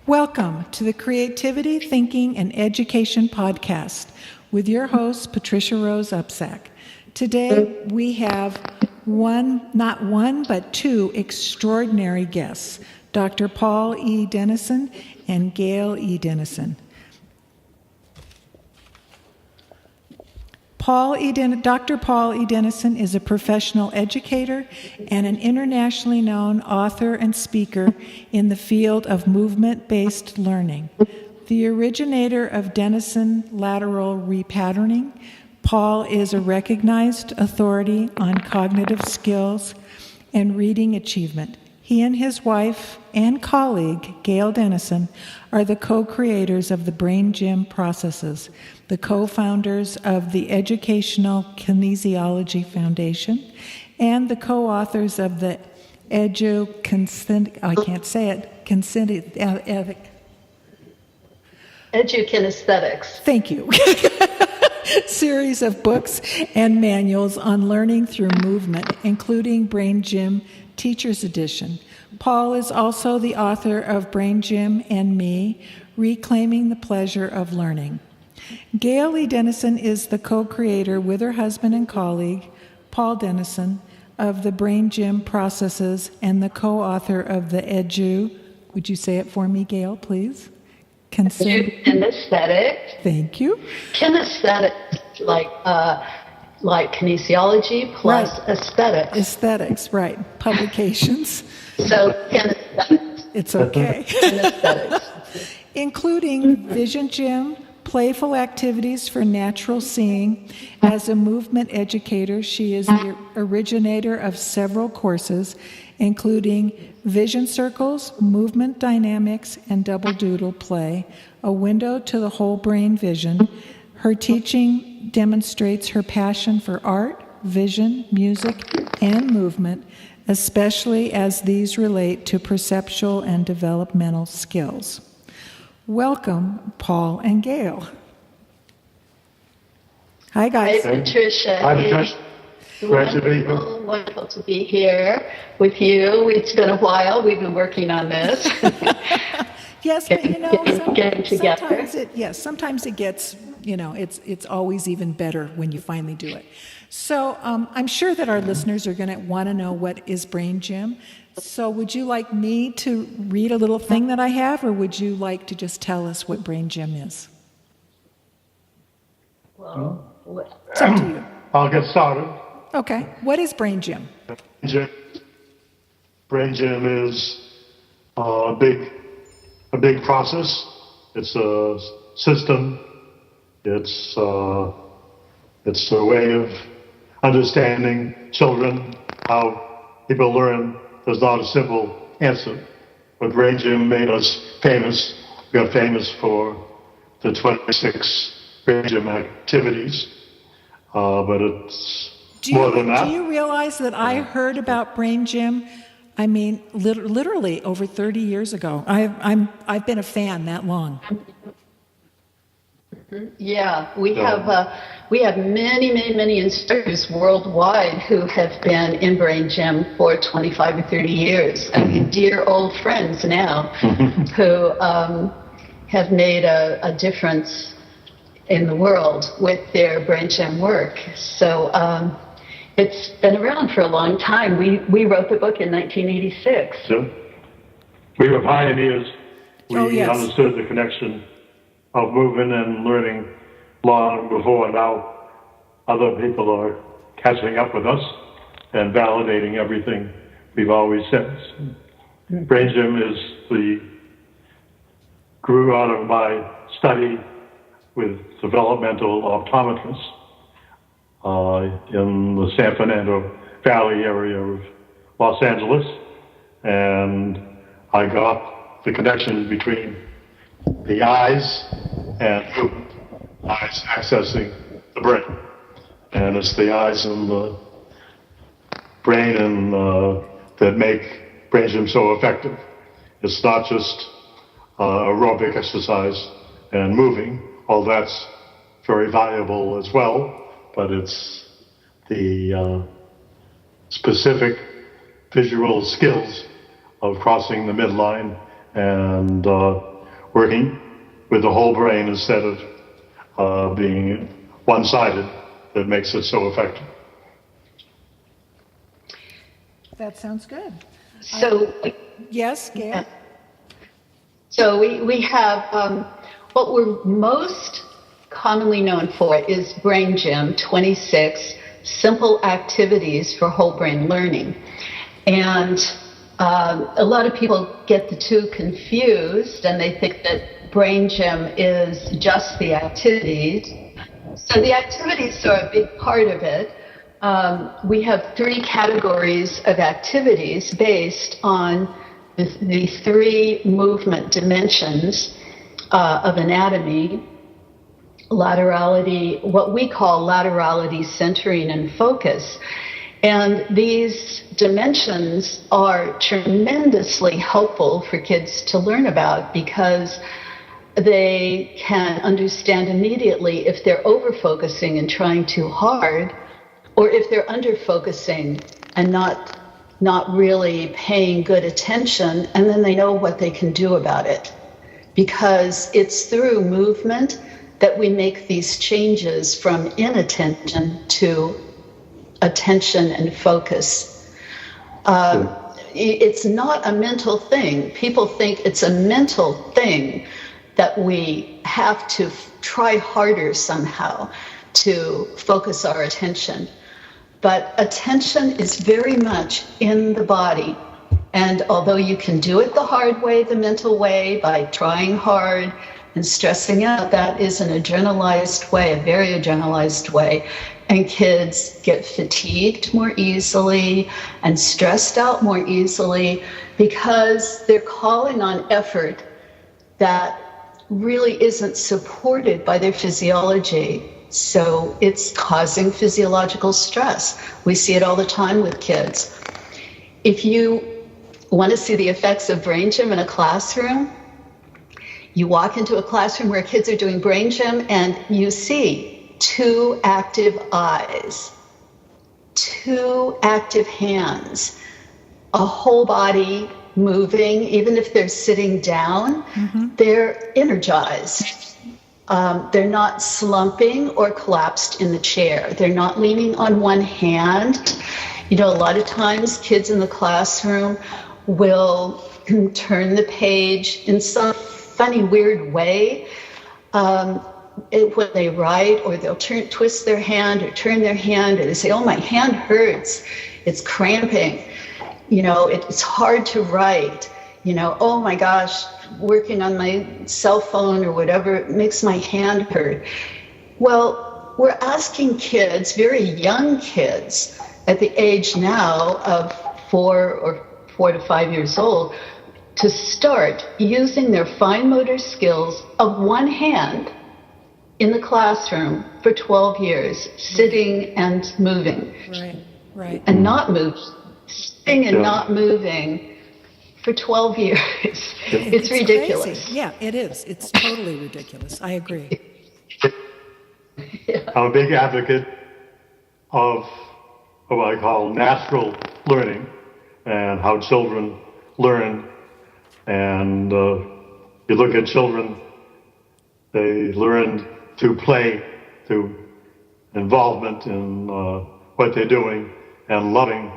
Welcome to the Creativity, Thinking, and Education podcast with your host, Patricia Rose Upsack. Today, we have not one, but two extraordinary guests, Dr. Paul E. Dennison and Gail E. Dennison. Dr. Paul E. Dennison is a professional educator and an internationally known author and speaker in the field of movement-based learning. The originator of Dennison Lateral Repatterning, Paul is a recognized authority on cognitive skills and reading achievement. He and his wife and colleague, Gail Dennison, are the co-creators of the BrainGym processes, the co-founders of the Educational Kinesiology Foundation, and the co-authors of the Edu Edu-Kinesthetics. Thank you. Series of books and manuals on learning through movement, including BrainGym Teacher's Edition. Paul is also the author of BrainGym and Me, Reclaiming the Pleasure of Learning. Gail E. Dennison is the co-creator with her husband and colleague, Paul Dennison, of the BrainGym processes and the co-author of the would you say it for me, Gail, please? Kinesthetics. Thank you. Kinesthetics, like kinesiology plus aesthetics. Aesthetics, right. Publications. So kinesthetics. It's okay. Kinesthetics. Including VisionGym, Playful Activities for Natural Seeing. As a movement educator, she is the originator of several courses, including Visioncircles, Movement Dynamics and Double Doodle Play, a window to the whole brain vision. Her teaching demonstrates her passion for art, vision, music, and movement, especially as these relate to perceptual and developmental skills. Welcome, Paul and Gail. Hi, guys. Hi, Patricia. Hi, Patricia. Great to be here. Wonderful to be here with you. It's been a while. We've been working on this. Yes, but getting together. Sometimes it gets, it's always even better when you finally do it. So I'm sure that our listeners are going to want to know what is BrainGym. So would you like me to read a little thing that I have, or would you like to just tell us what BrainGym is? Well, it's up to you. I'll get started. Okay. What is BrainGym? BrainGym is a big process. It's a system. It's a way of understanding children, how people learn. There's not a simple answer. But BrainGym made us famous. We got famous for the 26 BrainGym activities. But it's more than that. Do you realize that I heard about BrainGym? I mean, literally over 30 years ago. I've been a fan that long. Yeah, we have many instructors worldwide who have been in BrainGym for 25 or 30 years. I mean, dear old friends now who have made a difference in the world with their BrainGym work. So it's been around for a long time. We wrote the book in 1986. So we were pioneers. We yes. understood the connection of movement and learning long before. Now other people are catching up with us and validating everything we've always said. BrainGym grew out of my study with developmental optometrists in the San Fernando Valley area of Los Angeles, and I got the connection between the eyes and movement, eyes accessing the brain. And it's the eyes and the brain that make BrainGym so effective. It's not just aerobic exercise and moving, although that's very valuable as well, but it's the specific visual skills of crossing the midline and working with the whole brain instead of being one-sided that makes it so effective. That sounds good. So, Yes, Gail? so we have what we're most commonly known for is BrainGym 26 simple activities for whole brain learning. And a lot of people get the two confused, and they think that BrainGym is just the activities. So the activities are a big part of it. We have 3 categories of activities based on the 3 movement dimensions of anatomy: laterality, what we call laterality, centering, and focus. And these dimensions are tremendously helpful for kids to learn about because they can understand immediately if they're over-focusing and trying too hard, or if they're under-focusing and not really paying good attention, and then they know what they can do about it. Because it's through movement that we make these changes from inattention to attention and focus. It's not a mental thing. People think it's a mental thing that we have to try harder somehow to focus our attention. But attention is very much in the body. And although you can do it the hard way, the mental way, by trying hard and stressing out, that is an adrenalized way, a very adrenalized way. And kids get fatigued more easily and stressed out more easily because they're calling on effort that really isn't supported by their physiology. So it's causing physiological stress. We see it all the time with kids. If you want to see the effects of BrainGym in a classroom, you walk into a classroom where kids are doing BrainGym and you see 2 active eyes, 2 active hands, a whole body moving. Even if they're sitting down, they're energized. They're not slumping or collapsed in the chair. They're not leaning on one hand. You know, a lot of times kids in the classroom will turn the page in some funny, weird way when they write, or they'll twist their hand or turn their hand, or they say, "Oh, my hand hurts. It's cramping. You know, it's hard to write. You know, oh my gosh, working on my cell phone or whatever makes my hand hurt." Well, we're asking kids, very young kids, at the age now of 4 to 5 years old, to start using their fine motor skills of one hand in the classroom for 12 years, sitting and moving. Right. And not moving, sitting and not moving for 12 years. It's ridiculous. Crazy. Yeah, it is. It's totally ridiculous. I agree. I'm a big advocate of what I call natural learning and how children learn. And you look at children, they learn through play, through involvement in what they're doing, and loving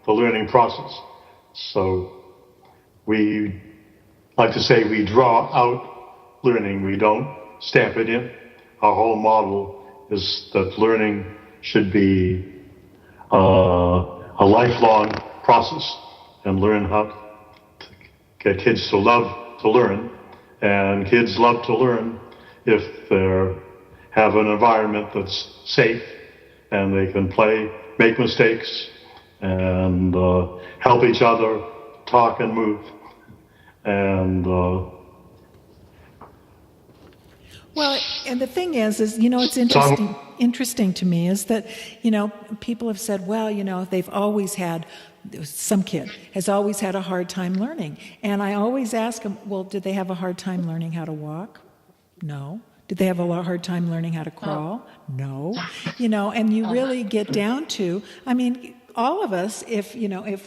the learning process. So we like to say we draw out learning, we don't stamp it in. Our whole model is that learning should be a lifelong process, and learn how to get kids to love to learn. And kids love to learn if they have an environment that's safe and they can play, make mistakes, and help each other talk and move. And well, and the thing is, you know, it's interesting to me is that, you know, people have said, well, you know, they've always had, some kid has always had a hard time learning. And I always ask them, well, did they have a hard time learning how to walk? No. Did they have a hard time learning how to crawl? No. You know, and you really get down to, I mean, all of us, if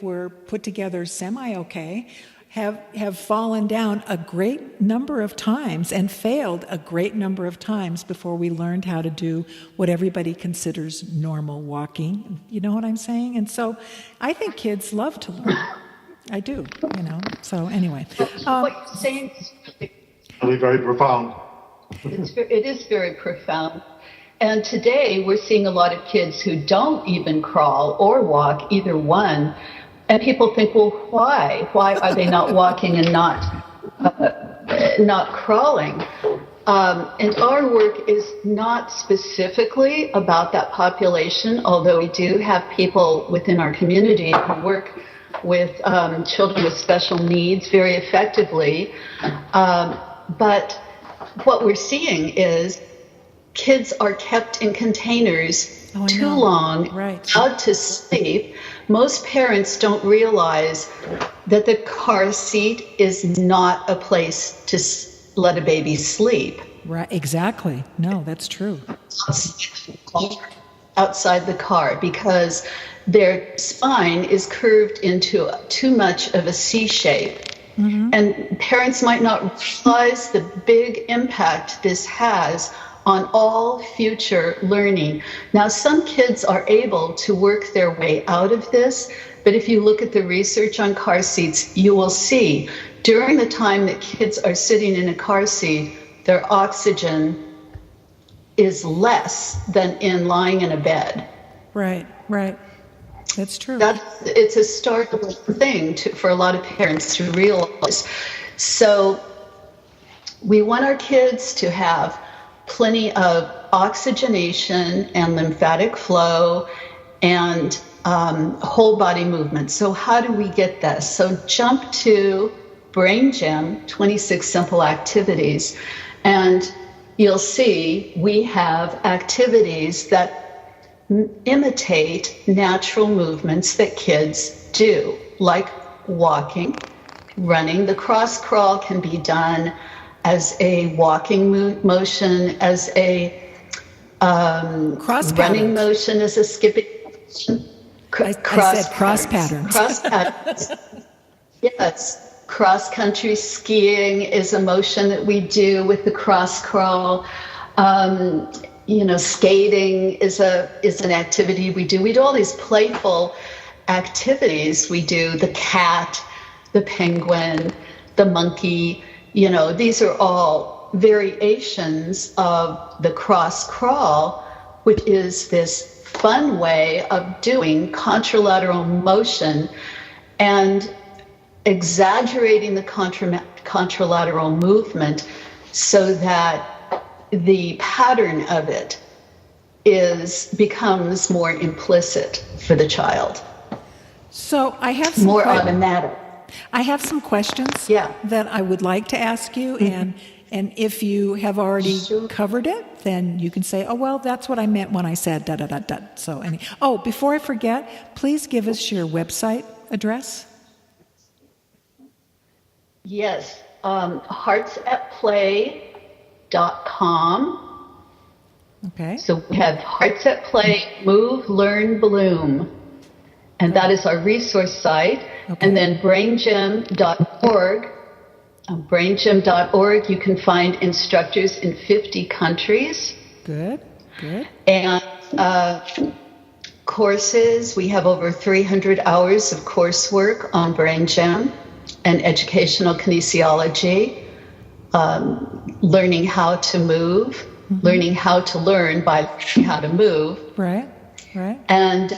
we're put together semi-okay, have fallen down a great number of times and failed a great number of times before we learned how to do what everybody considers normal walking. You know what I'm saying? And so I think kids love to learn. I do, So anyway. What you're saying is Really very profound. it is very profound. And today we're seeing a lot of kids who don't even crawl or walk, either one. And people think, well, why? Why are they not walking and not crawling? And our work is not specifically about that population, although we do have people within our community who work with children with special needs very effectively. But what we're seeing is kids are kept in containers too long, out to sleep. Most parents don't realize that the car seat is not a place to let a baby sleep. Right, exactly. No, that's true. Outside the car, because their spine is curved into too much of a C shape. Mm-hmm. And parents might not realize the big impact this has on all future learning. Now, some kids are able to work their way out of this, but if you look at the research on car seats, you will see during the time that kids are sitting in a car seat, their oxygen is less than in lying in a bed. Right. That's true. It's a startling thing for a lot of parents to realize. So we want our kids to have plenty of oxygenation and lymphatic flow and whole body movement. So how do we get this? So jump to BrainGym, 26 Simple Activities, and you'll see we have activities that imitate natural movements that kids do, like walking, running. The cross crawl can be done as a walking motion, as a running motion, as a skipping motion. I said cross patterns. Cross patterns. Yes. Cross-country skiing is a motion that we do with the cross crawl. Skating is an activity we do. We do all these playful activities. We do the cat, the penguin, the monkey. These are all variations of the cross crawl, which is this fun way of doing contralateral motion and exaggerating the contralateral movement so that the pattern of it becomes more implicit for the child. So I have some more automatic. I have some questions that I would like to ask you, and if you have already covered it, then you can say, oh, well, that's what I meant when I said da-da-da-da. So, before I forget, please give us your website address. Yes, heartsatplay.com. Okay. So we have Hearts at Play, Move, Learn, Bloom. And that is our resource site. Okay. And then BrainGym.org. On BrainGym.org, you can find instructors in 50 countries. Good. And courses. We have over 300 hours of coursework on BrainGym and educational kinesiology, learning how to move, learning how to learn by learning how to move. Right. And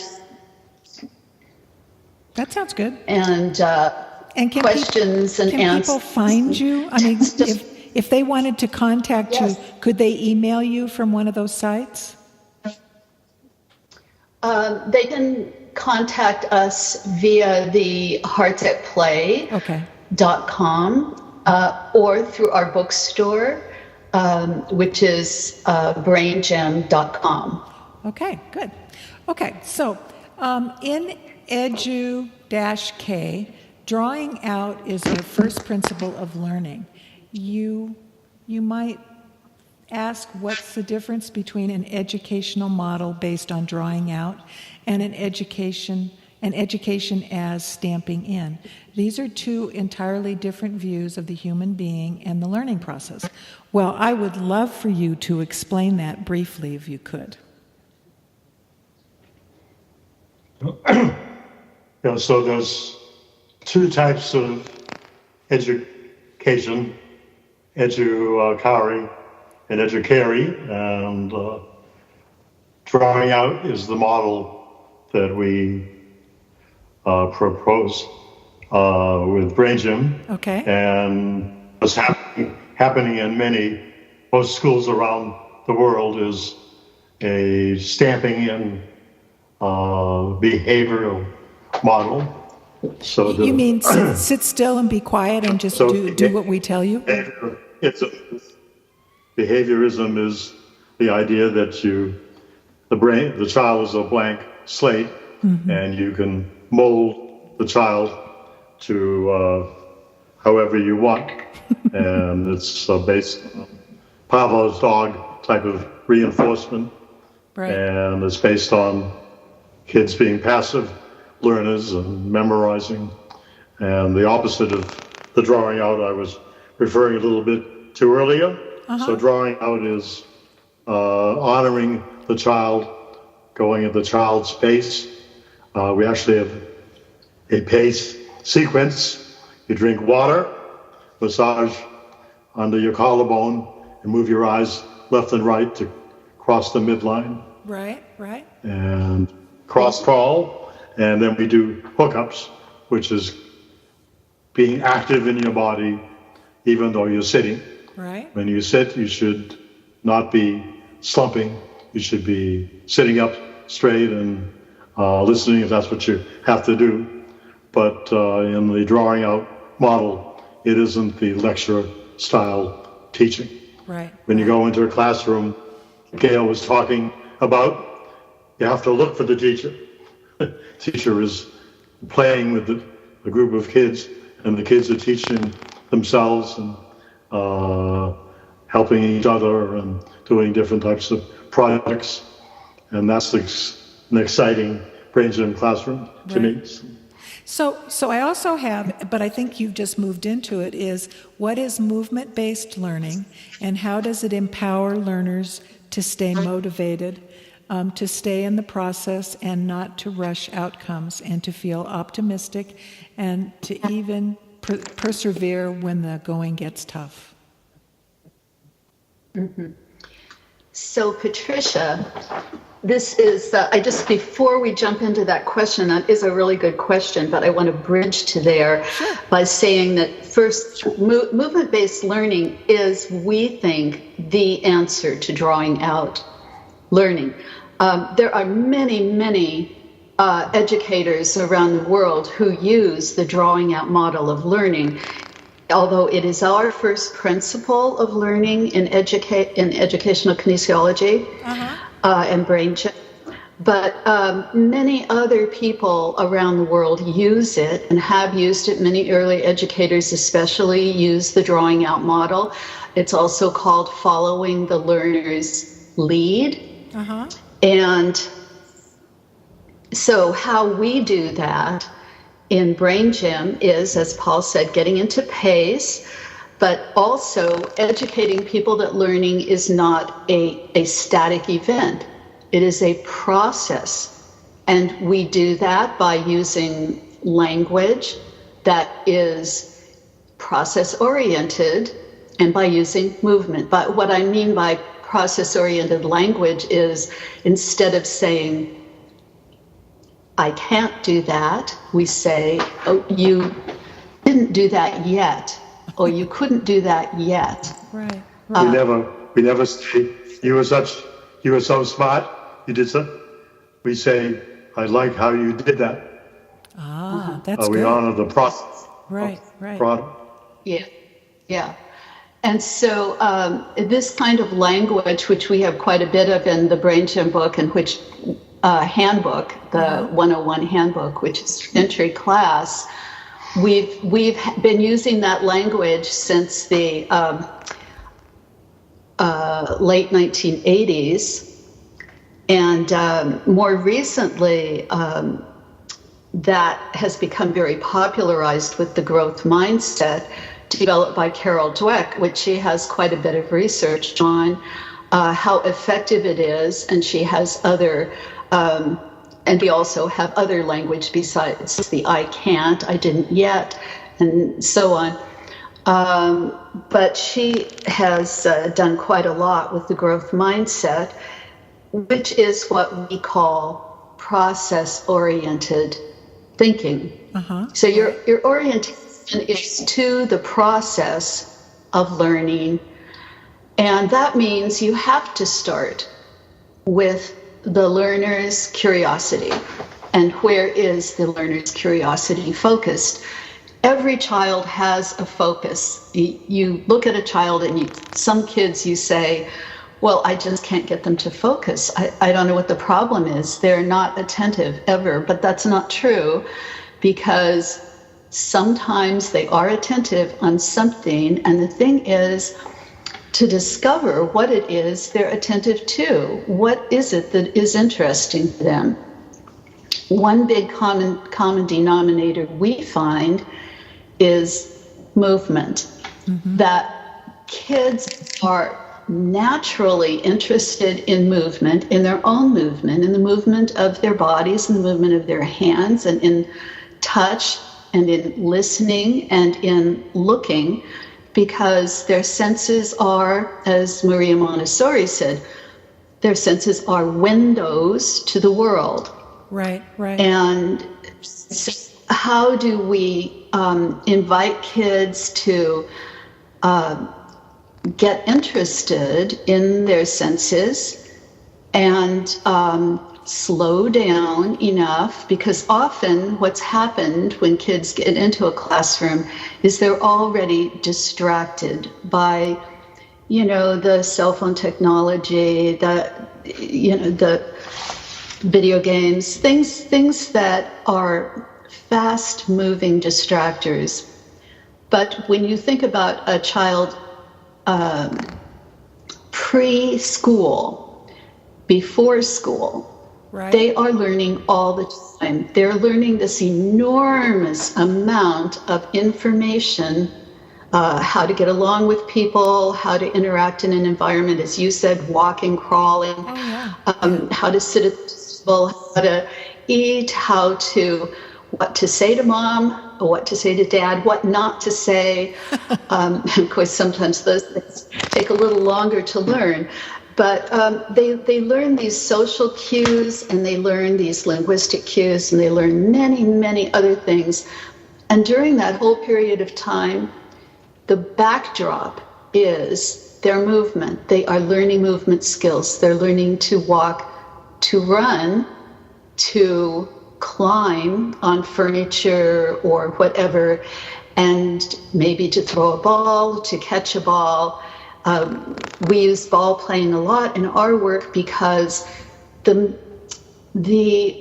that sounds good. And can questions and answers. Can people find you? I mean, if they wanted to contact you, could they email you from one of those sites? They can contact us via the heartsatplay.com or through our bookstore, which is braingym.com. Okay, good. Okay, so in Edu-K, drawing out is our first principle of learning. You might ask, what's the difference between an educational model based on drawing out and an and education as stamping in. These are two entirely different views of the human being and the learning process. Well, I would love for you to explain that briefly, if you could. So there's two types of education, educari and educari, and drawing out is the model that we propose with BrainGym. Okay. And what's happening in most schools around the world is a stamping in behavioral model. So you mean sit still and be quiet and just do what we tell you? Behaviorism is the idea that the child is a blank slate, and you can mold the child to however you want. And it's based on Pavlov's dog type of reinforcement. Right. And it's based on kids being passive learners and memorizing. And the opposite of the drawing out I was referring a little bit to earlier. So drawing out is honoring the child, going at the child's pace. We actually have a pace sequence. You drink water, massage under your collarbone, and move your eyes left and right to cross the midline. Right. And cross crawl. And then we do hookups, which is being active in your body even though you're sitting. Right. When you sit, you should not be slumping. You should be sitting up straight and listening if that's what you have to do. But in the drawing out model, it isn't the lecture style teaching. Right. When you go into a classroom, Gail was talking about, you have to look for the teacher. Teacher is playing with the group of kids, and the kids are teaching themselves and helping each other and doing different types of projects. And that's an exciting BrainGym classroom to me. So I also have, but I think you've just moved into it, is what is movement-based learning, and how does it empower learners to stay motivated, to stay in the process and not to rush outcomes, and to feel optimistic and to even persevere when the going gets tough? So Patricia, this is, before we jump into that question, that is a really good question, but I want to bridge to there by saying that first, movement-based learning is, we think, the answer to drawing out learning. There are many educators around the world who use the drawing out model of learning, although it is our first principle of learning in educational kinesiology and BrainGym. But many other people around the world use it and have used it. Many early educators especially use the drawing out model. It's also called following the learner's lead. And so how we do that in BrainGym is, as Paul said, getting into pace, but also educating people that learning is not a static event. It is a process. And we do that by using language that is process-oriented and by using movement. But what I mean by process-oriented language is, instead of saying, I can't do that, we say, oh, you didn't do that yet, or you couldn't do that yet. Right. We never say, you were so smart, you did so. We say, I like how you did that. That's We good. honor the process. Right. Product. Yeah. And so this kind of language, which we have quite a bit of in the BrainGym book, and which handbook, the 101 handbook, which is entry class, we've been using that language since the late 1980s. And more recently, that has become very popularized with the growth mindset developed by Carol Dweck, which she has quite a bit of research on how effective it is. And she has other, and we also have other language besides the I can't, I didn't yet, and so on. But she has done quite a lot with the growth mindset, which is what we call process-oriented thinking. So your orientation is to the process of learning, and that means you have to start with the learner's curiosity. And where is the learner's curiosity focused? Every child has a focus. You look at a child and some kids you say, well, I just can't get them to focus. I don't know what the problem is. They're not attentive ever, but that's not true, because sometimes they are attentive on something, and the thing is to discover what it is they're attentive to. What is it that is interesting to them? One big common denominator we find is movement. That kids are naturally interested in movement, in their own movement, in the movement of their bodies, in the movement of their hands, and in touch, and in listening, and in looking, because their senses are, as Maria Montessori said, their senses are windows to the world. Right. And so how do we invite kids to get interested in their senses and slow down enough? Because often what's happened when kids get into a classroom is they're already distracted by, the cell phone technology, the video games, things that are fast-moving distractors. But when you think about a child preschool, before school, Right. They are learning all the time. They're learning this enormous amount of information, how to get along with people, how to interact in an environment, as you said, walking, crawling, how to sit at the table, how to eat, what to say to mom, what to say to dad, what not to say. Of course, sometimes those things take a little longer to learn. But they learn these social cues, and they learn these linguistic cues, and they learn many, many other things. And during that whole period of time, the backdrop is their movement. They are learning movement skills. They're learning to walk, to run, to climb on furniture or whatever, and maybe to throw a ball, to catch a ball. We use ball playing a lot in our work because the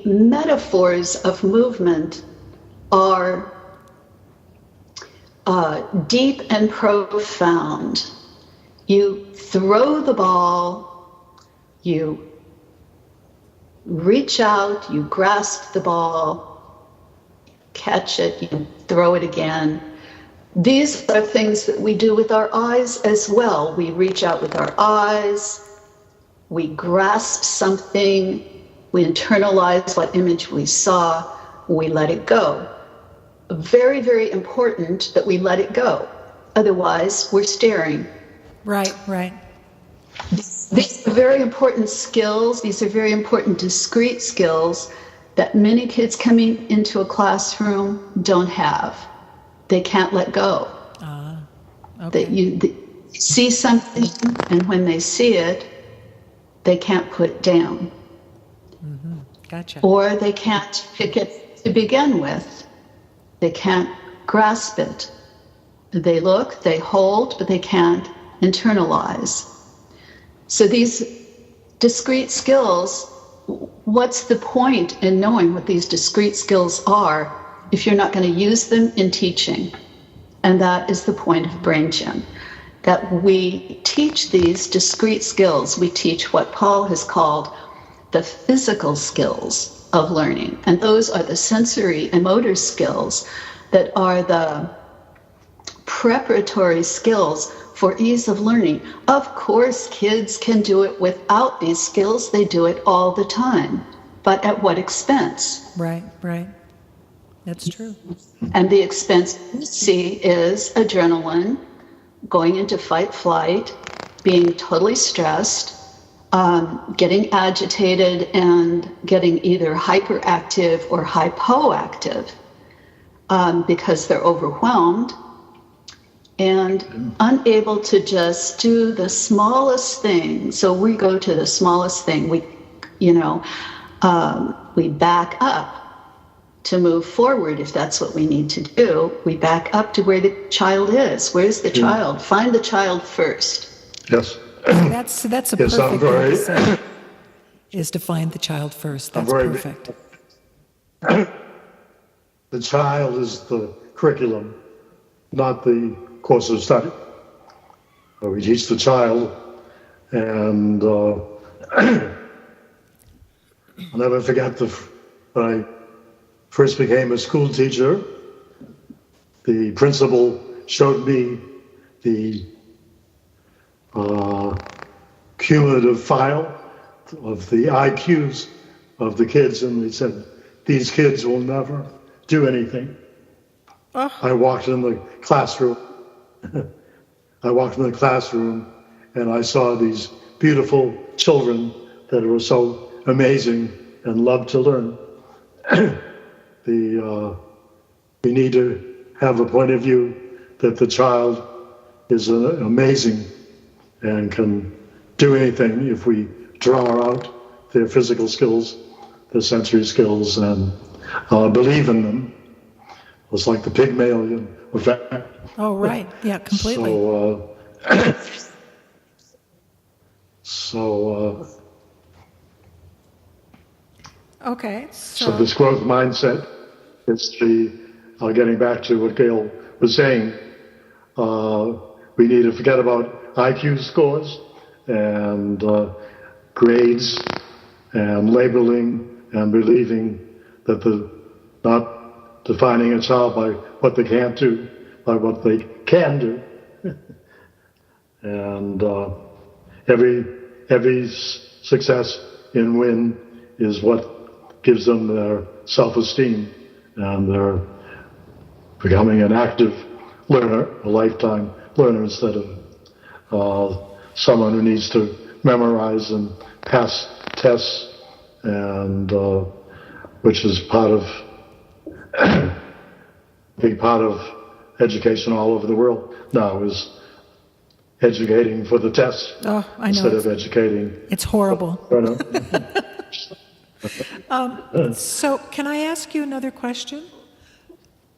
metaphors of movement are deep and profound. You throw the ball, you reach out, you grasp the ball, catch it, you throw it again. These are things that we do with our eyes as well. We reach out with our eyes, we grasp something, we internalize what image we saw, we let it go. Very, very important that we let it go. Otherwise, we're staring. Right. These are very important skills. These are very important discrete skills that many kids coming into a classroom don't have. They can't let go. Okay. That you see something, and when they see it, they can't put it down. Mm-hmm. Gotcha. Or they can't pick it to begin with. They can't grasp it. They look, they hold, but they can't internalize. So these discrete skills, what's the point in knowing what these discrete skills are if you're not going to use them in teaching? And that is the point of BrainGym, that we teach these discrete skills. We teach what Paul has called the physical skills of learning. And those are the sensory and motor skills that are the preparatory skills for ease of learning. Of course, kids can do it without these skills. They do it all the time. But at what expense? Right, right. That's true. And the expense we see is adrenaline, going into fight flight, being totally stressed, getting agitated, and getting either hyperactive or hypoactive because they're overwhelmed and unable to just do the smallest thing. So we go to the smallest thing. We back up to move forward if that's what we need to do. We back up to where the child is. Where's the child? Find the child first. Yes. That's a Yes, perfect way to say it, is to find the child first. That's perfect. The child is the curriculum, not the course of study. We teach the child, and I'll never forget when I first became a school teacher, the principal showed me the cumulative file of the IQs of the kids, and he said, "These kids will never do anything." I walked in the classroom. And I saw these beautiful children that were so amazing and loved to learn. We need to have a point of view that the child is amazing and can do anything if we draw out their physical skills, their sensory skills, and believe in them. It's like the Pygmalion effect. Oh, right. Yeah, completely. Okay. So this growth mindset is getting back to what Gail was saying. We need to forget about IQ scores and grades and labeling and believing that not defining a child by what they can't do, by what they can do. And every success and win is what gives them their self-esteem, and they're becoming an active learner, a lifetime learner, instead of someone who needs to memorize and pass tests, and which is big part of education all over the world now, is educating for the test instead of educating. It's horrible. So can I ask you another question?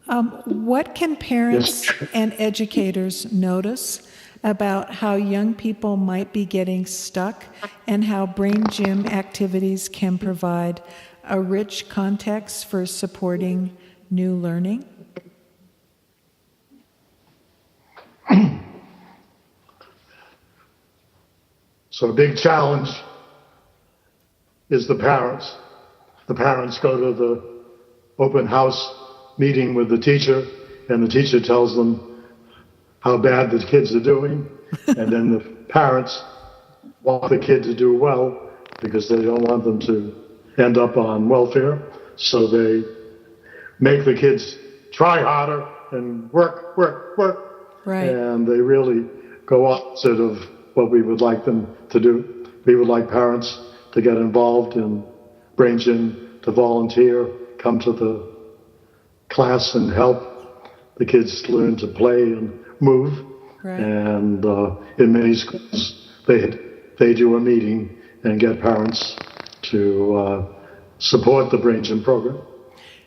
What can parents and educators notice about how young people might be getting stuck, and how BrainGym activities can provide a rich context for supporting new learning? So a big challenge is the parents. The parents go to the open house meeting with the teacher, and the teacher tells them how bad the kids are doing, and then the parents want the kid to do well because they don't want them to end up on welfare, so they make the kids try harder and work. Right. And they really go opposite of what we would like them to do. We would like parents to get involved in BrainGym, to volunteer, come to the class and help the kids learn to play and move. Right. And in many schools, they do a meeting and get parents to support the BrainGym program.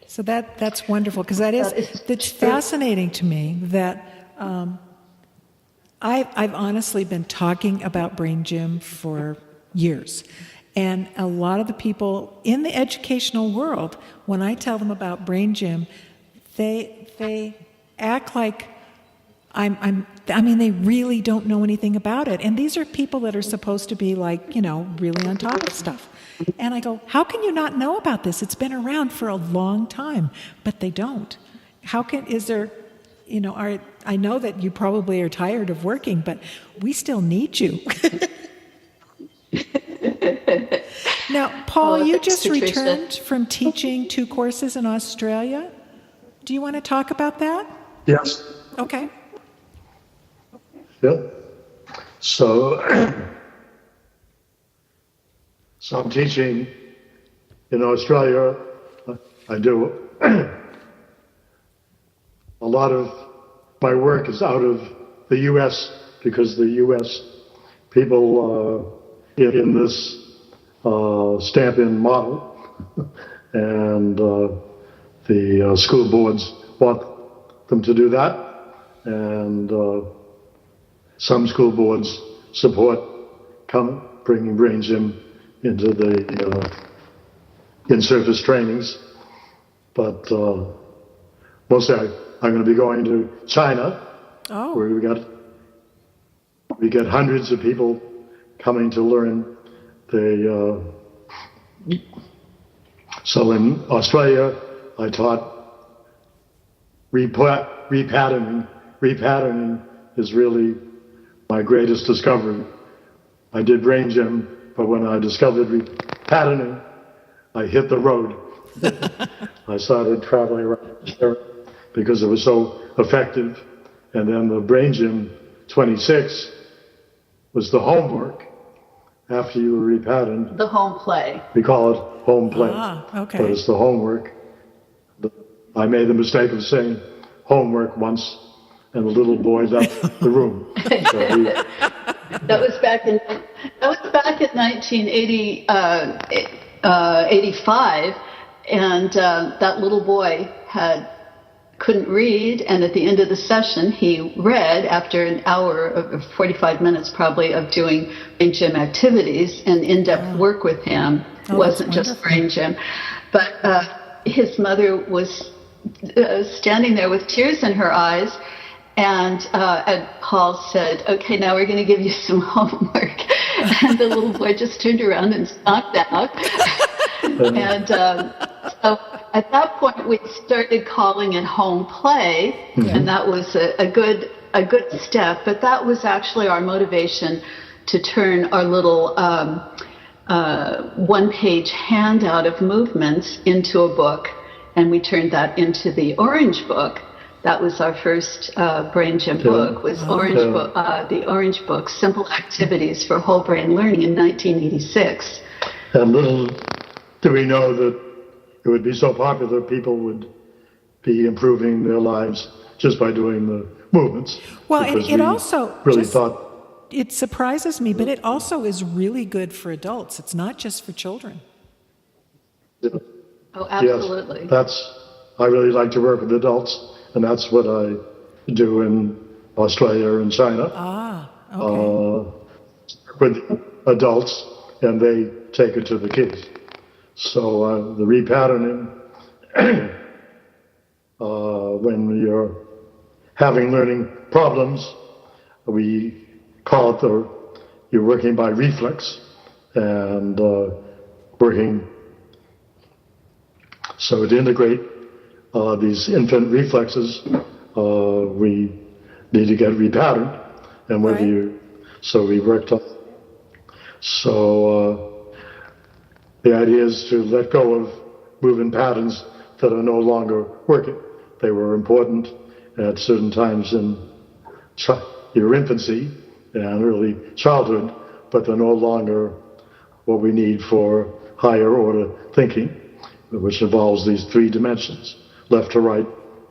So that's wonderful, because it's fascinating to me that I've honestly been talking about BrainGym for years. And a lot of the people in the educational world, when I tell them about BrainGym, they act like I mean, they really don't know anything about it. And these are people that are supposed to be like, really on top of stuff. And I go, how can you not know about this? It's been around for a long time, but they don't. I know that you probably are tired of working, but we still need you. Now, Paul, you just returned from teaching 2 courses in Australia. Do you want to talk about that? Yes. Okay. Yeah. So I'm teaching in Australia. I do a lot of my work is out of the U.S. because the U.S. people in this stamp-in model, and the school boards want them to do that, and some school boards support bringing BrainGym into the in-service trainings, but mostly I'm going to be going to China, where we get hundreds of people coming to learn. So in Australia, I taught repatterning. Repatterning is really my greatest discovery. I did BrainGym, but when I discovered repatterning, I hit the road. I started traveling around there because it was so effective. And then the BrainGym 26 was the homework after you were repatterned. The home play. We call it home play. Okay. But it's the homework. I made the mistake of saying homework once, and the little boy left the room. That was back in 1985, and that little boy couldn't read, and at the end of the session he read after an hour of 45 minutes probably of doing BrainGym activities and in-depth work with him. It wasn't just BrainGym, but his mother was standing there with tears in her eyes, and Paul said, "Okay, now we're going to give you some homework." And the little boy just turned around and knocked out. And so at that point, we started calling it home play, and that was a good step. But that was actually our motivation to turn our little one-page handout of movements into a book, and we turned that into the Orange Book. That was our first BrainGym book, was the Orange Book, Simple Activities for Whole Brain Learning in 1986. And little do we know that it would be so popular, people would be improving their lives just by doing the movements. Well, it also really thought it surprises me, but it also is really good for adults. It's not just for children. Oh, absolutely. Yes, I really like to work with adults, and that's what I do in Australia and China. Okay. With adults, and they take it to the kids. So the repatterning, when you're having learning problems, we call it you're working by reflex, and working. So to integrate these infant reflexes, we need to get repatterned, and whether so we worked on. So the idea is to let go of movement patterns that are no longer working. They were important at certain times in your infancy and early childhood, but they're no longer what we need for higher order thinking, which involves these 3 dimensions: left to right,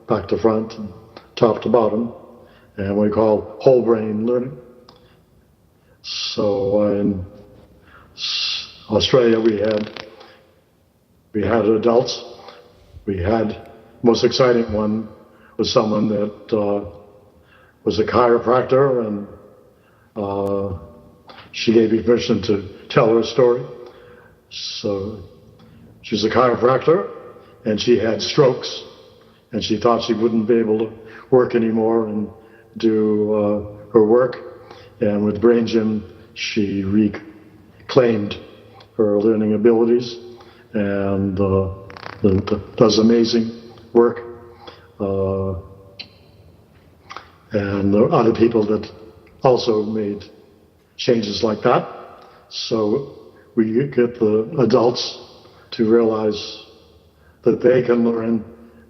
back to front, and top to bottom, and we call whole brain learning. So in Australia, we had adults. We had most exciting one was someone that was a chiropractor, and she gave me permission to tell her story. So she was a chiropractor, and she had strokes, and she thought she wouldn't be able to work anymore, and do her work. And with BrainGym, she reclaimed her learning abilities and does amazing work. And there are other people that also made changes like that. So we get the adults to realize that they can learn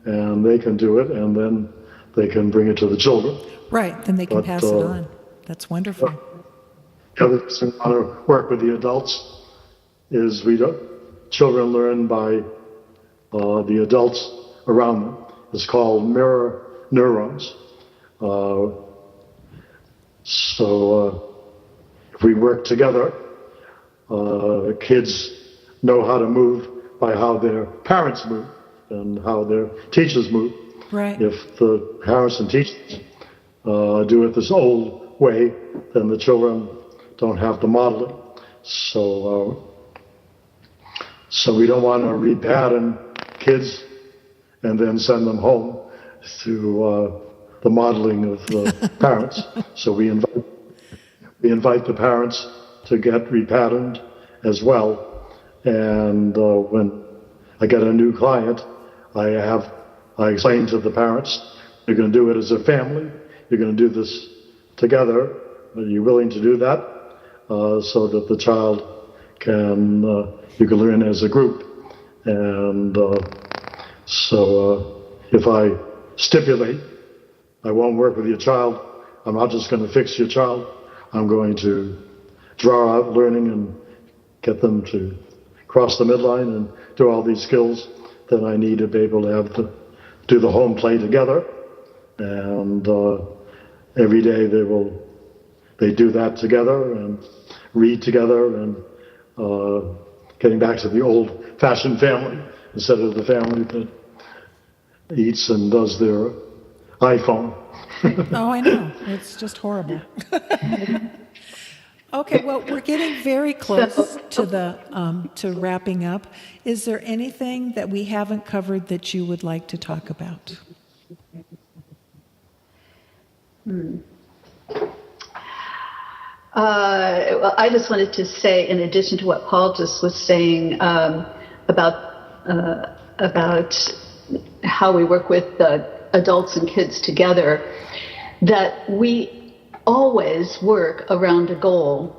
and they can do it, and then they can bring it to the children. Right, then they can pass it on. That's wonderful. The other thing we want to work with the adults is children learn by the adults around them. It's called mirror neurons. So if we work together, kids know how to move by how their parents move and how their teachers move. Right. If the parents and teachers do it this old way, then the children don't have to model it. So we don't want to repattern kids and then send them home to the modeling of the parents. So we invite the parents to get repatterned as well. And when I get a new client, I explain to the parents, you're going to do it as a family. You're going to do this together. Are you willing to do that? So that the child you can learn as a group. And so if I stipulate, I won't work with your child, I'm not just going to fix your child. I'm going to draw out learning and get them to cross the midline and do all these skills. Then I need to be able to do the home play together. And every day they do that together and read together and getting back to the old-fashioned family instead of the family that eats and does their iPhone. Oh, I know. It's just horrible. Okay, well, we're getting very close to wrapping up. Is there anything that we haven't covered that you would like to talk about? Well, I just wanted to say, in addition to what Paul just was saying about how we work with adults and kids together, that we always work around a goal.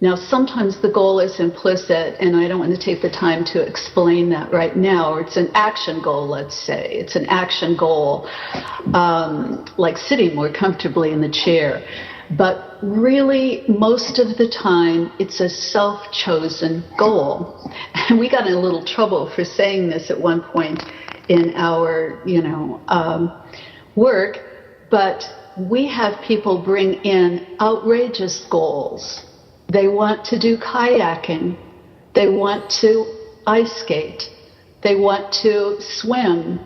Now, sometimes the goal is implicit, and I don't want to take the time to explain that right now, or it's an action goal, let's say. It's an action goal, like sitting more comfortably in the chair. But really, most of the time, it's a self-chosen goal. And we got in a little trouble for saying this at one point in our, work, but we have people bring in outrageous goals. They want to do kayaking. They want to ice skate. They want to swim.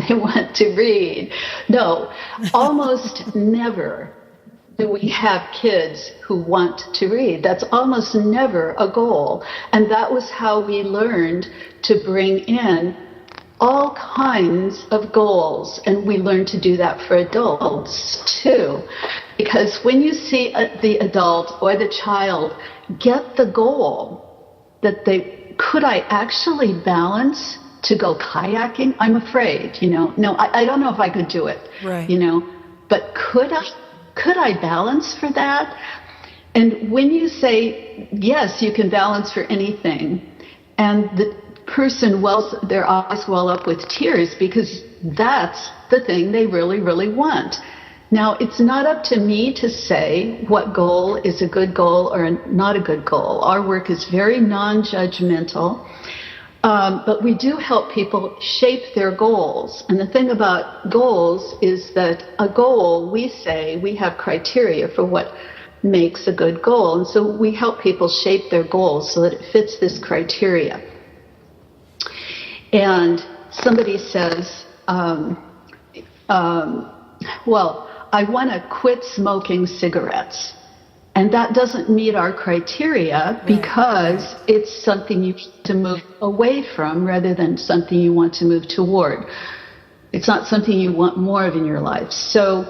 They want to read. No, almost never do we have kids who want to read. That's almost never a goal. And that was how we learned to bring in all kinds of goals. And we learned to do that for adults too. Because when you see the adult or the child get the goal that could I actually balance to go kayaking? I'm afraid, no, I don't know if I could do it, right. But could I balance for that? And when you say, yes, you can balance for anything, and the person their eyes well up with tears because that's the thing they really, really want. Now, it's not up to me to say what goal is a good goal or not a good goal. Our work is very non-judgmental, but we do help people shape their goals. And the thing about goals is that a goal, we say, we have criteria for what makes a good goal. And so we help people shape their goals so that it fits this criteria. And somebody says, well, I want to quit smoking cigarettes. And that doesn't meet our criteria because it's something you need to move away from rather than something you want to move toward. It's not something you want more of in your life. So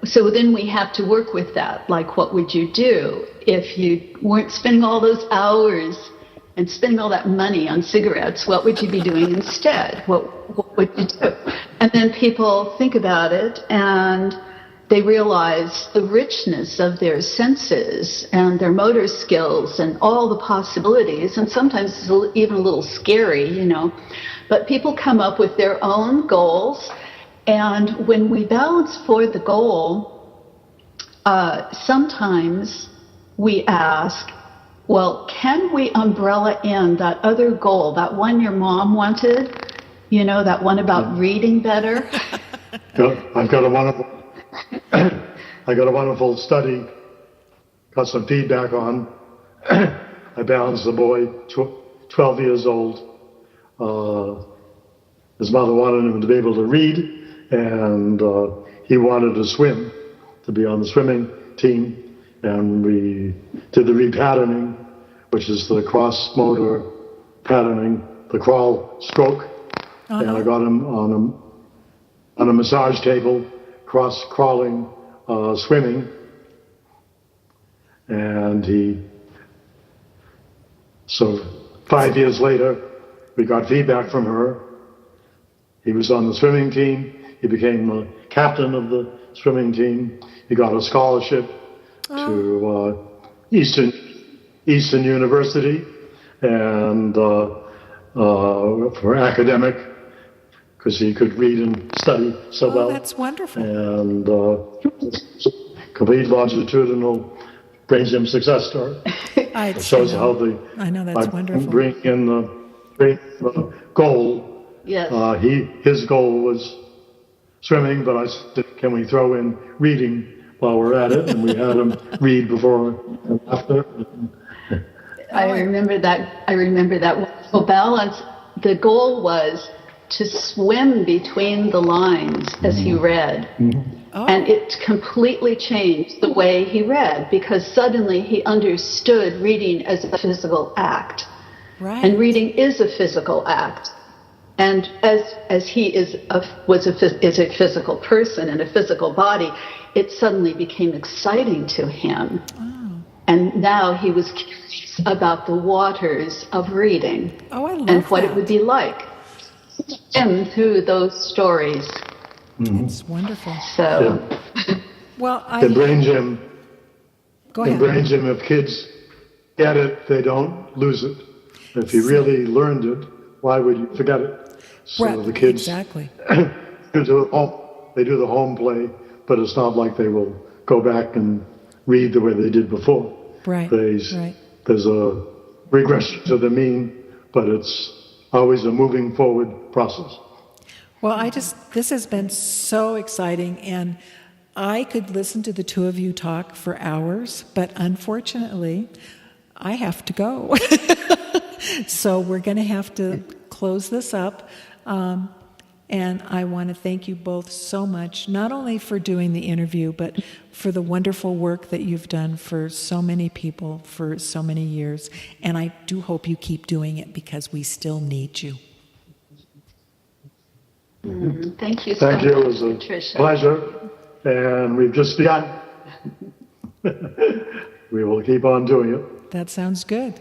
so then we have to work with that. Like, what would you do if you weren't spending all those hours and spending all that money on cigarettes? What would you be doing instead? What would you do? And then people think about it, and they realize the richness of their senses and their motor skills and all the possibilities. And sometimes it's even a little scary, But people come up with their own goals. And when we balance for the goal, sometimes we ask, well, can we umbrella in that other goal, that one your mom wanted, that one about reading better? I got a wonderful study, got some feedback on. I balanced a boy, 12 years old. His mother wanted him to be able to read, and he wanted to swim, to be on the swimming team. And we did the repatterning, which is the cross-motor patterning, the crawl stroke. And I got him on a massage table, crawling, swimming. And so 5 years later, we got feedback from her. He was on the swimming team. He became the captain of the swimming team. He got a scholarship to Eastern University, and for academic, because he could read and study so well. That's wonderful. And complete longitudinal BrainGym success story. It shows how I know, that's wonderful. Bring in the goal. Yes. His goal was swimming, but I said, can we throw in reading while we're at it? And we had him read before and after. I remember that. So balance, the goal was to swim between the lines as he read. And it completely changed the way he read, because suddenly he understood reading as a physical act. Right. And reading is a physical act. And as he is a physical person and a physical body, it suddenly became exciting to him. And now he was curious about the waters of reading. I love and what that. it would be like to swim through those stories. It's wonderful. So, Well, in BrainGym, Go ahead. in BrainGym, if kids get it, they don't lose it. If you really learned it, why would you forget it? So Right, the kids exactly. they do the home play, but it's not like they will go back and read the way they did before. Right. There's a regression to the mean, but it's always a moving forward process. Well, this has been so exciting, and I could listen to the two of you talk for hours, but unfortunately, I have to go. So we're going to have to close this up. And I want to thank you both so much, not only for doing the interview, but for the wonderful work that you've done for so many people for so many years. And I do hope you keep doing it, because we still need you. thank you so much, Thank you. It was a Patricia. pleasure. And we've just begun. We will keep on doing it. That sounds good.